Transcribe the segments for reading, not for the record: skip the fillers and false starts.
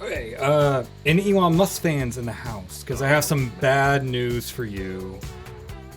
Okay, any Elon Musk fans in the house? Because I have some bad news for you.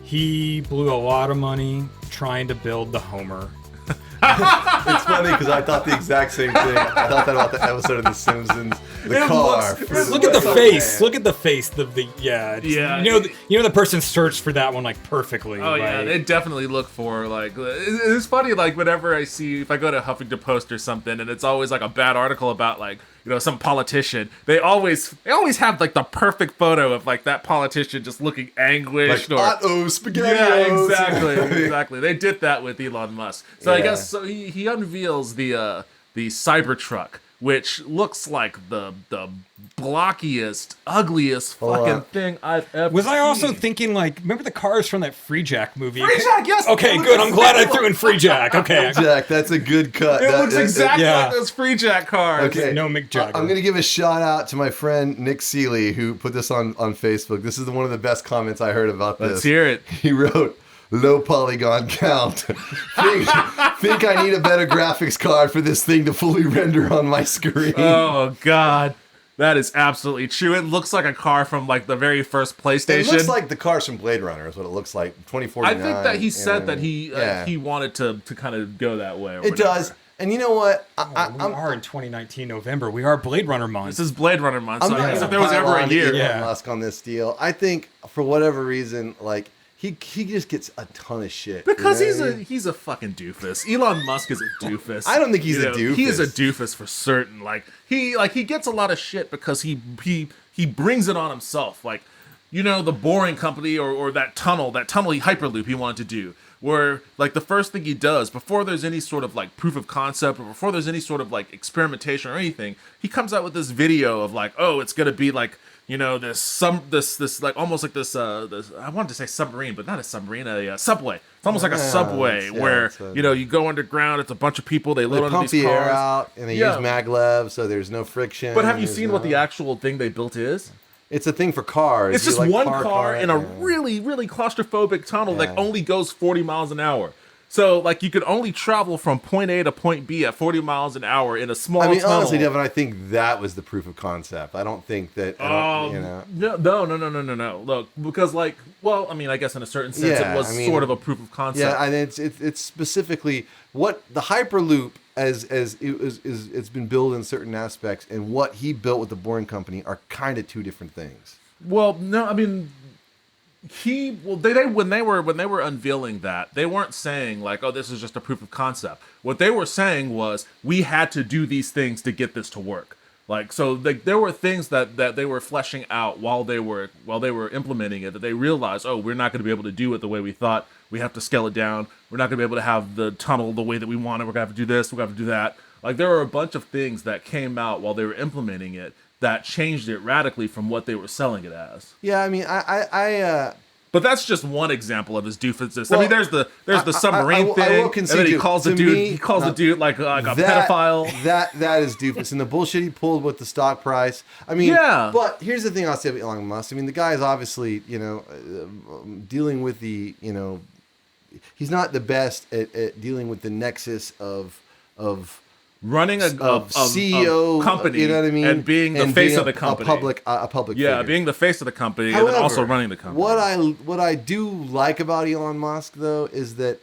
He blew a lot of money trying to build the Homer. It's funny because I thought the exact same thing. I thought that about the episode of The Simpsons. The car. Look at the face. Look at the face. Yeah. Yeah. You know the person searched for that one like perfectly. Oh yeah, they definitely look for like. It's funny like whenever I see if I go to Huffington Post or something, and it's always like a bad article about like some politician. They always have like the perfect photo of like that politician just looking anguished like, or uh-oh, spaghetti. Yeah, exactly. They did that with Elon Musk. So I guess so he unveils the Cybertruck, which looks like the blockiest, ugliest fucking thing I've ever Was I also seen. thinking, like, remember the cars from that Free Jack movie? Free Jack, yes! Okay, good. I'm glad I threw in Free Jack. Okay. Jack, that's a good cut. It looks exactly yeah. like those Free Jack cars. Okay. No Mick Jagger. I'm going to give a shout out to my friend Nick Seeley, who put this on Facebook. This is one of the best comments I heard about this. Let's hear it. He wrote, "Low polygon count. think I need a better graphics card for this thing to fully render on my screen." Oh, God. That is absolutely true. It looks like a car from like the very first PlayStation. It looks like the cars from Blade Runner is what it looks like. 2049. I think that he said that he wanted to kind of go that way. Or It whatever. does. And you know what? We are in 2019 November. We are Blade Runner month. This is Blade Runner month. I'm So not if gonna there was pile ever a on to year, Elon Musk on this deal. I think for whatever reason, like he just gets a ton of shit because you know what I mean? he's a fucking doofus. Elon Musk is a doofus. I don't think he's a doofus. He is a doofus for certain. Like he gets a lot of shit because he brings it on himself. Like the Boring Company or that tunnel hyperloop he wanted to do. Where like the first thing he does before there's any sort of like proof of concept or before there's any sort of like experimentation or anything, he comes out with this video of like, oh, it's gonna be like this like almost like this I wanted to say submarine, but not a submarine, a subway. It's almost like a subway where you go underground. It's a bunch of people. They load onto pump these the cars. air out and they use maglev, so there's no friction. But have you seen what the actual thing they built is? It's a thing for cars. It's just one car in a really, really claustrophobic tunnel that only goes 40 miles an hour. So, like, you could only travel from point A to point B at 40 miles an hour in a small tunnel. Honestly, Devin, I think that was the proof of concept. I don't think that, No. Look, because, like, well, I mean, I guess in a certain sense it was sort of a proof of concept. Yeah, and it's specifically what the Hyperloop as it's been built in certain aspects and what he built with the Boring Company are kind of two different things. Well, no, I mean, they when they were unveiling that, they weren't saying like, oh, this is just a proof of concept. What they were saying was we had to do these things to get this to work. Like, so like there were things that they were fleshing out while they were implementing it that they realized, oh, we're not going to be able to do it the way we thought. We have to scale it down. We're not going to be able to have the tunnel the way that we want it. We're going to have to do this. We're going to have to do that. Like, there were a bunch of things that came out while they were implementing it that changed it radically from what they were selling it as. Yeah, I mean, But that's just one example of his doofusness. Well, I mean, there's the submarine thing, I will concede and then he calls the dude like a pedophile. That is doofus, and the bullshit he pulled with the stock price. I mean, yeah. But here's the thing I'll say about Elon Musk. I mean, the guy is obviously dealing with the he's not the best at dealing with the nexus of running a CEO company, you know what I mean, and being the face of the company, a public yeah, figure. being the face of the company, However, and then also running the company. What I do like about Elon Musk though is that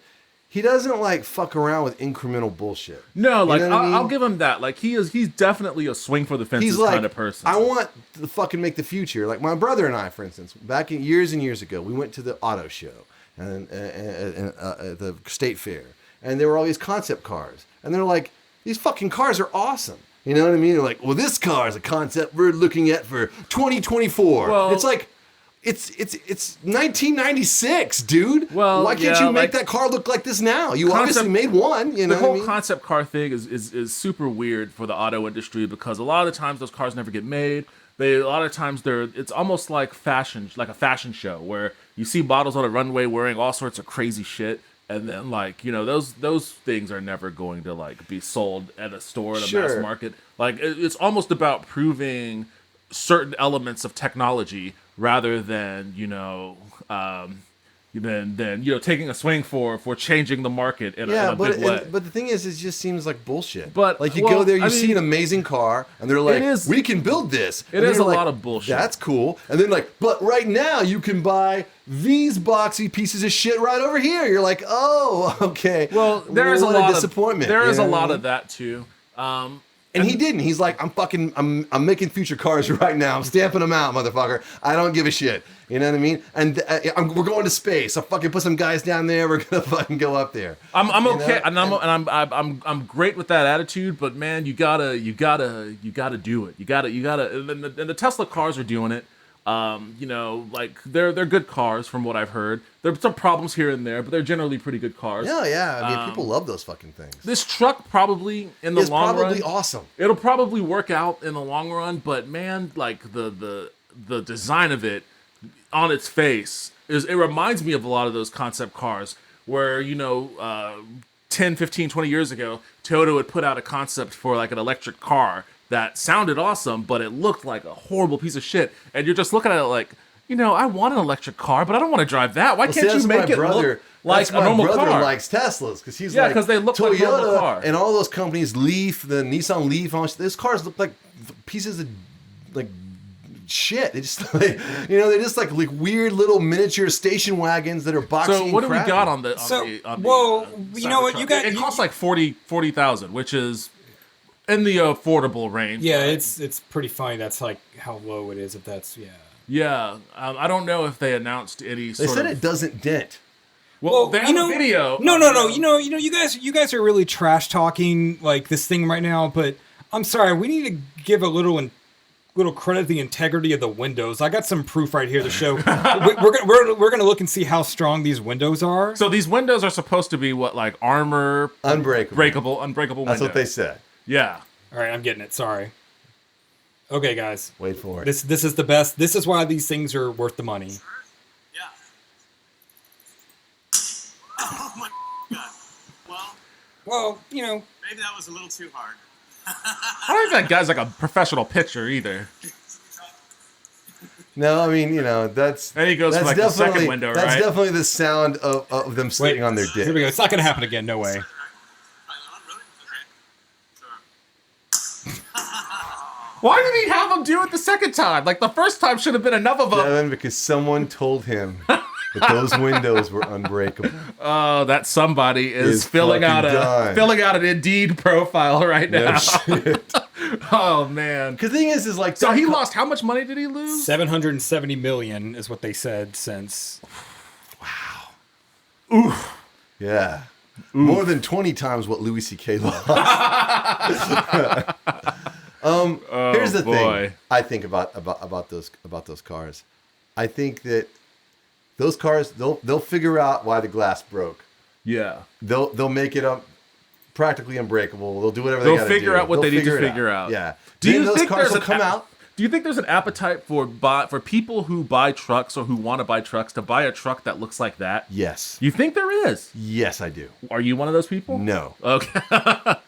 he doesn't like fuck around with incremental bullshit. No, like I'll I'll give him that. Like he's definitely a swing for the fences like, kind of person. I want to fucking make the future. Like my brother and I, for instance, back years and years ago, we went to the auto show and the state fair, and there were all these concept cars, and they're like, these fucking cars are awesome. You know what I mean? They're like, well, this car is a concept we're looking at for 2024. Well, it's like, it's 1996, dude. Well, why can't you make that car look like this now? You obviously made one. You know, the whole concept car thing is super weird for the auto industry because a lot of the times those cars never get made. A lot of times it's almost like fashion, like a fashion show where you see models on a runway wearing all sorts of crazy shit. And then, like, those things are never going to, like, be sold at a store at a mass market. Like, it's almost about proving certain elements of technology rather than, than taking a swing for changing the market in a big way. But the thing is, it just seems like bullshit. But like you go there, you see an amazing car, and they're like, "We can build this." It is a lot of bullshit. That's cool. And then but right now you can buy these boxy pieces of shit right over here. You're like, "Oh, okay." Well, there is a lot of disappointment. There is a lot of that too. And he didn't. He's like, I'm making future cars right now. I'm stamping them out, motherfucker. I don't give a shit. You know what I mean? And we're going to space. I'll fucking put some guys down there. We're gonna fucking go up there. I'm okay, and I'm great with that attitude. But man, you gotta do it. You gotta. And the Tesla cars are doing it. They're good cars from what I've heard. There's some problems here and there, but they're generally pretty good cars. Yeah. I mean, people love those fucking things. This truck probably in the long run, probably awesome. It'll probably work out in the long run, but man, like the design of it on its face it reminds me of a lot of those concept cars where 10, 15, 20 years ago, Toyota would put out a concept for like an electric car that sounded awesome, but it looked like a horrible piece of shit. And you're just looking at it like, I want an electric car, but I don't want to drive that. Why can't you make it look like a normal car? My brother likes Teslas because he's like, because they look Toyota like a normal car. And all those companies, Leaf, the Nissan Leaf, those cars look like pieces of like shit. They just they're just like weird little miniature station wagons that are boxy. So what and do we crappy. got on the? You know what? You got it costs like 40,000, which is in the affordable range. Yeah, it's pretty funny. That's like how low it is. If that's Yeah, I don't know if they announced any. They said it doesn't dent. Well, they have a video. No. You guys are really trash talking like this thing right now. But I'm sorry. We need to give a little credit to the integrity of the windows. I got some proof right here to show. we're gonna look and see how strong these windows are. So these windows are supposed to be what, like armor, unbreakable windows. That's what they said. Yeah. All right, I'm getting it. Sorry. Okay, guys. Wait for it. This is the best. This is why these things are worth the money. Yeah. Oh my God. Well, maybe that was a little too hard. I don't think that guy's like a professional pitcher either. No, I mean, that's. And he goes for like the second window, right? That's definitely the sound of them sleeping on their dick. Here we go. It's not gonna happen again. No way. Why did he have them do it the second time? Like the first time should have been enough of them. Devin, because someone told him that those windows were unbreakable. Oh, that somebody is filling out an Indeed profile right now. No shit. Oh man. Because the thing is like. So he lost. How much money did he lose? $770 million is what they said since. Wow. Oof. Yeah. Oof. More than 20 times what Louis C.K. lost. Here's the thing I think about those cars. I think that those cars they'll figure out why the glass broke. Yeah. They'll make it up practically unbreakable. They'll do whatever they gotta do. They'll figure out what they need to figure out. Yeah. Do you those think cars there's will come out? Do you think there's an appetite for people who buy trucks or who want to buy trucks to buy a truck that looks like that? Yes. You think there is? Yes, I do. Are you one of those people? No. Okay.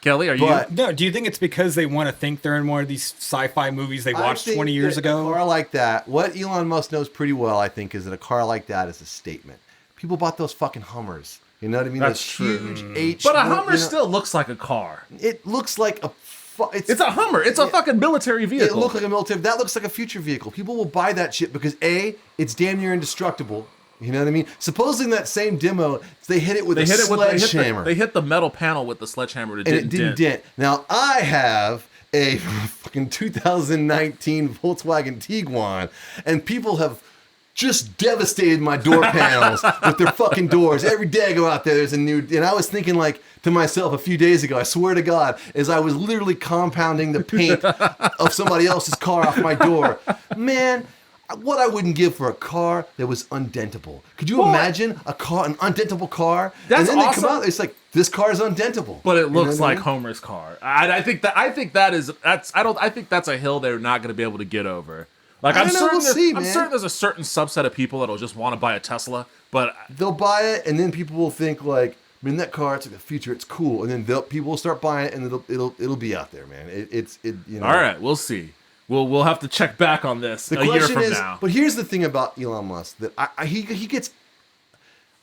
Kelly, are you? No. Do you think it's because they want to think they're in one of these sci-fi movies they watched 20 years ago? A car like that, what Elon Musk knows pretty well, I think, is that a car like that is a statement. People bought those fucking Hummers. You know what I mean? That's those true. huge H. But a Hummer still looks like a car. It looks like a. It's a Hummer. It's a fucking military vehicle. It looks like a military. That looks like a future vehicle. People will buy that shit because A, it's damn near indestructible. You know what I mean? Supposing that same demo, they hit it with a sledgehammer. They hit the metal panel with the sledgehammer. And it didn't dent. Now, I have a fucking 2019 Volkswagen Tiguan, and people have just devastated my door panels with their fucking doors. Every day I go out there's a new... And I was thinking like to myself a few days ago, I swear to God, as I was literally compounding the paint of somebody else's car off my door. Man, what I wouldn't give for a car that was undentable. Could you imagine an undentable car? That's and then awesome. They come out, it's like, this car is undentable. But it looks like Homer's car. I think that's a hill they're not going to be able to get over. Like I'm certain there's a certain subset of people that'll just want to buy a Tesla, but they'll buy it and then people will think like, man, that car, it's like the future, it's cool, and then people will start buying it and it'll be out there, man. All right, we'll see. We'll have to check back on this a year from now. But here's the thing about Elon Musk that he gets.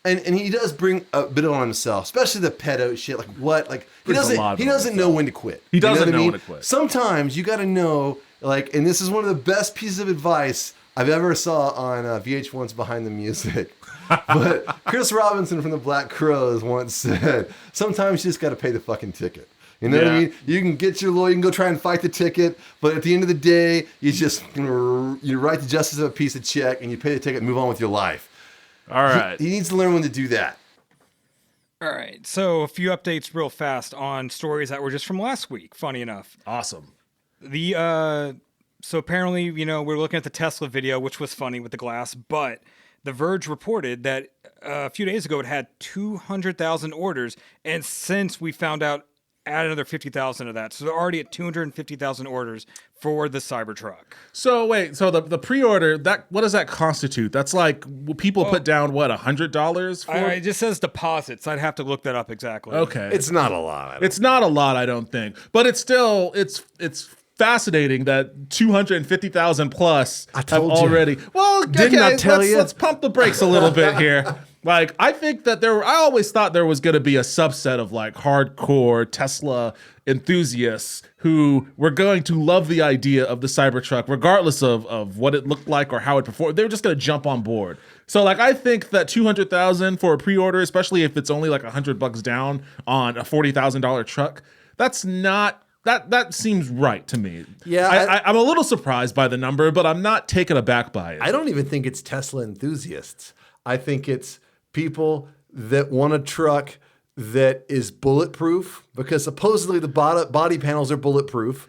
And he does bring a bit on himself, especially the pedo shit. Like what? Like he Brings a lot doesn't on know himself. when to quit. He doesn't what I know mean? when to quit. Sometimes you got to know, like, and this is one of the best pieces of advice I've ever saw on VH1's Behind the Music. But Chris Robinson from the Black Crowes once said, sometimes you just got to pay the fucking ticket. You know what I mean? You can get your lawyer, you can go try and fight the ticket, but at the end of the day, you write the justice of a piece of check and you pay the ticket and move on with your life. All right. He needs to learn when to do that. All right, so a few updates real fast on stories that were just from last week. Funny enough, Awesome. So apparently, we're looking at the Tesla video, which was funny with the glass, but The Verge reported that a few days ago it had 200,000 orders, and since we found out, add another 50,000 of that, so they're already at 250,000 orders for the Cybertruck. So wait, so the pre-order, what does that constitute? That's like people put down what, $100 for? It just says deposits. I'd have to look that up exactly. Okay, It's not a lot. it's not a lot, I don't think, but it's still it's fascinating that 250,000 plus have told you. already. Well, Didn't I tell you? Let's pump the brakes a little bit here. Like, I think that I always thought there was going to be a subset of like hardcore Tesla enthusiasts who were going to love the idea of the Cybertruck, regardless of what it looked like or how it performed. They were just going to jump on board. So, like, I think that 200,000 for a pre-order, especially if it's only like $100 down on a $40,000 truck, that's not. That seems right to me. Yeah, I'm a little surprised by the number, but I'm not taken aback by it. I don't even think it's Tesla enthusiasts. I think it's people that want a truck that is bulletproof, because supposedly the body panels are bulletproof.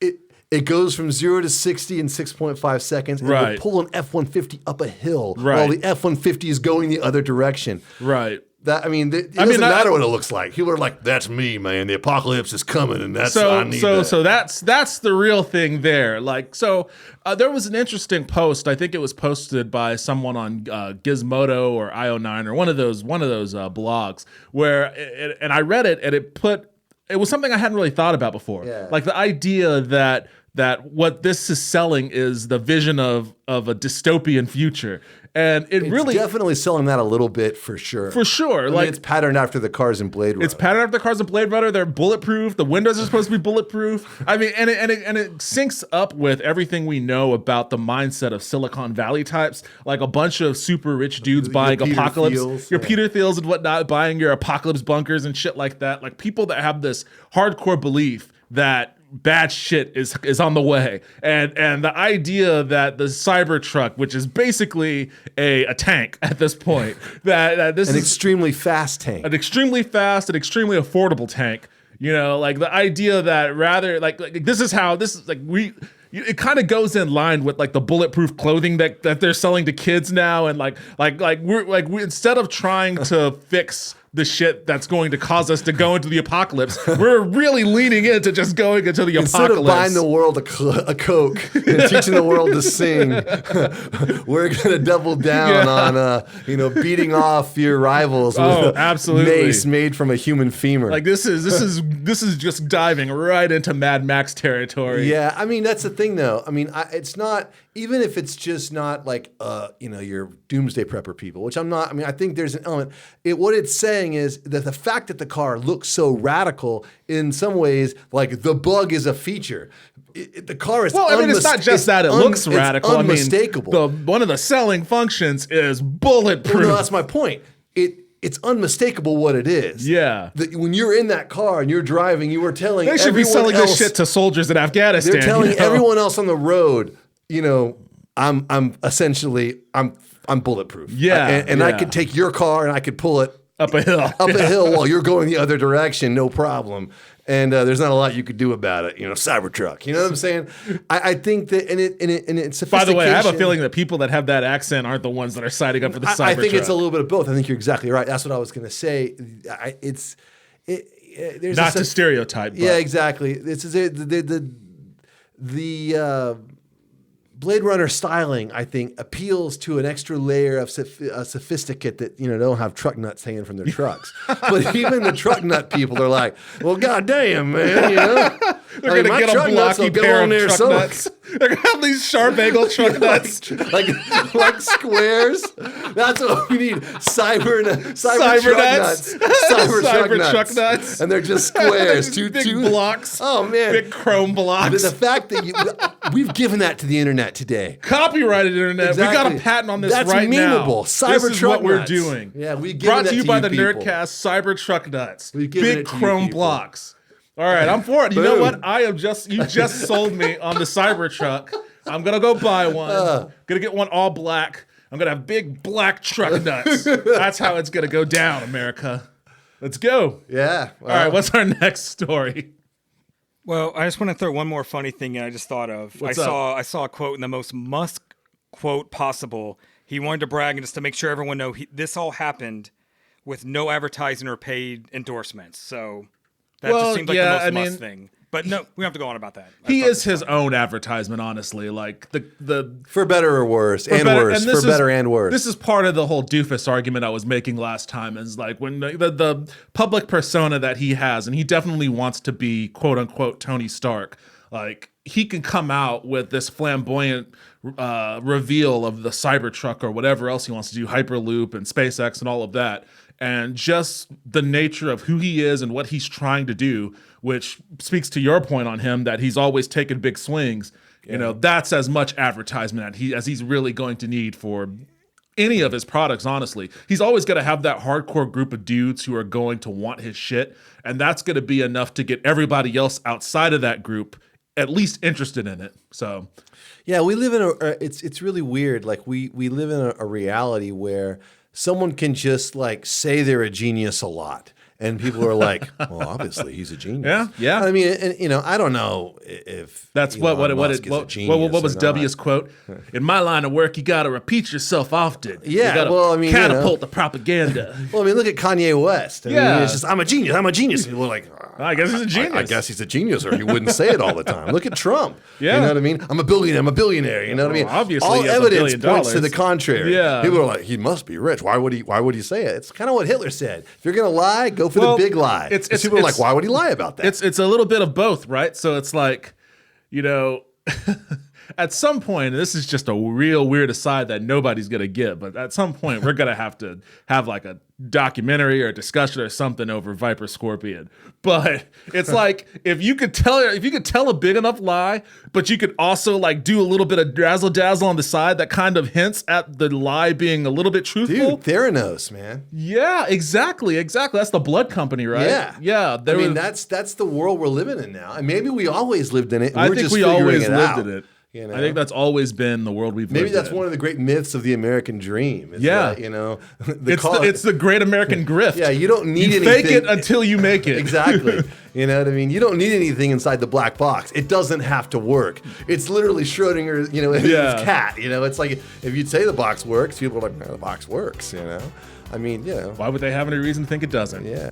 It goes from 0 to 60 in 6.5 seconds, and Right. will pull an F-150 up a hill Right. while the F-150 is going the other direction. Right. It doesn't matter what it looks like. People are like, "That's me, man. The apocalypse is coming, and that's I need that." So that's the real thing there. Like, there was an interesting post. I think it was posted by someone on Gizmodo or IO9 or one of those blogs where, and I read it, and it was something I hadn't really thought about before. Yeah. Like the idea that what this is selling is the vision of a dystopian future. And it's really definitely selling that a little bit for sure. For sure. I mean, it's patterned after the cars in Blade Runner. It's patterned after the cars in Blade Runner. They're bulletproof. The windows are supposed to be bulletproof. I mean, and it syncs up with everything we know about the mindset of Silicon Valley types, like a bunch of super rich dudes buying Peter apocalypse, Thiels, your yeah. Peter Thiels and whatnot, buying your apocalypse bunkers and shit like that. Like people that have this hardcore belief that bad shit is on the way, and the idea that the Cybertruck, which is basically a tank at this point, that this an is extremely fast tank. an extremely fast and extremely affordable tank. Like the idea that rather like this is like it kind of goes in line with like the bulletproof clothing that they're selling to kids now, and we instead of trying to fix the shit that's going to cause us to go into the apocalypse, we're really leaning into just going into the Instead apocalypse. of buying the world a Coke and teaching the world to sing, we're going to double down on beating off your rivals with a absolutely. mace made from a human femur. Like this is just diving right into Mad Max territory. Yeah, I mean that's the thing though. I mean, it's not, even if it's just not like your doomsday prepper people, which I'm not. I mean, I think there's an element. What it's saying is that the fact that the car looks so radical in some ways, like the bug is a feature. The car is it's not just that it looks radical. It's unmistakable. I mean, one of the selling functions is bulletproof. Well, no, that's my point. It's unmistakable what it is. Yeah. When you're in that car and you're driving, you are telling They should be everyone selling else, this shit to soldiers in Afghanistan. they're telling everyone else on the road, I'm essentially bulletproof. Yeah, and I yeah. could take your car and I could pull it up a hill. up a hill while you're going the other direction, no problem. And there's not a lot you could do about it. Cybertruck. You know what I'm saying? I think that, and it's sophistication. By the way, I have a feeling that people that have that accent aren't the ones that are signing up for the Cybertruck. I think it's a little bit of both. I think you're exactly right. That's what I was going to say. There's not to stereotype. But. Yeah, exactly. This is the Blade Runner styling, I think, appeals to an extra layer of sophisticate that don't have truck nuts hanging from their trucks. But even the truck nut people are like, well, goddamn, man, They're gonna get a blocky pair of truck nuts. They're gonna have these sharp angle truck nuts, like squares. That's what we need. Cyber nuts. Cyber truck nuts. And they're just squares. two big blocks. Oh man, big chrome blocks. The fact that we've given that to the internet today. Copyrighted internet. Exactly. We got a patent on this That's right now. memeable. This is what we're nuts. doing. Yeah, we brought to you by the people. Nerdcast. Cyber truck nuts. We've given big it to you chrome people. blocks. All right, I'm for it. You know Boom. what? You just sold me on the Cybertruck. I'm gonna go buy one. Gonna get one all black. I'm gonna have big black truck nuts. That's how it's gonna go down, America. Let's go. Yeah. All right, what's our next story? Well, I just want to throw one more funny thing I just thought of. What's I saw a quote in the most Musk quote possible. He wanted to brag and just to make sure everyone know this all happened with no advertising or paid endorsements. So that just seems like the most Musk thing. But no, we don't have to go on about that. He is his own advertisement, honestly. Like the for better or worse, for better and worse. This is part of the whole doofus argument I was making last time. Is like when the public persona that he has, and he definitely wants to be quote unquote Tony Stark. Like he can come out with this flamboyant reveal of the Cybertruck or whatever else he wants to do, Hyperloop and SpaceX and all of that. And just the nature of who he is and what he's trying to do, which speaks to your point on him that he's always taken big swings. Yeah. You know, that's as much advertisement as he's really going to need for any of his products, honestly. He's always going to have that hardcore group of dudes who are going to want his shit. And that's going to be enough to get everybody else outside of that group at least interested in it. So, yeah, we live in it's really weird. Like we live in a reality where someone can just like say they're a genius a lot. And people are like, well, obviously he's a genius. Yeah. I mean, and, I don't know if that's Elon what was W's quote? In my line of work, you got to repeat yourself often. Yeah, you gotta catapult the propaganda. Well, I mean, look at Kanye West. I mean, it's just I'm a genius. People are like, I guess he's a genius. I guess he's a genius, or he wouldn't say it all the time. Look at Trump. Yeah. You know what I mean? I'm a billionaire. You know what I mean? Obviously, all he has evidence $1 billion. points to the contrary. Yeah. People are like, he must be rich. Why would he say it? It's kind of what Hitler said. If you're gonna lie, go for the big lie. People are like, why would he lie about that? It's a little bit of both, right? So it's like, at some point, and this is just a real weird aside that nobody's going to get, but at some point we're going to have like a documentary or a discussion or something over Viper Scorpion. But it's like if you could tell a big enough lie, but you could also like do a little bit of razzle dazzle on the side that kind of hints at the lie being a little bit truthful. Dude, Theranos, man. Yeah, exactly. That's the blood company, right? Yeah. That's the world we're living in now, and maybe we always lived in it. And I we're think just we figuring always it lived out. in it. You know? I think that's always been the world we've lived in. Maybe that's one of the great myths of the American dream. It's it's the great American grift. Yeah, you don't need anything. Fake it until you make it. Exactly. You know what I mean? You don't need anything inside the black box. It doesn't have to work. It's literally Schrodinger, his cat. It's like if you say the box works, people are like, no, the box works, I mean, Why would they have any reason to think it doesn't? Yeah.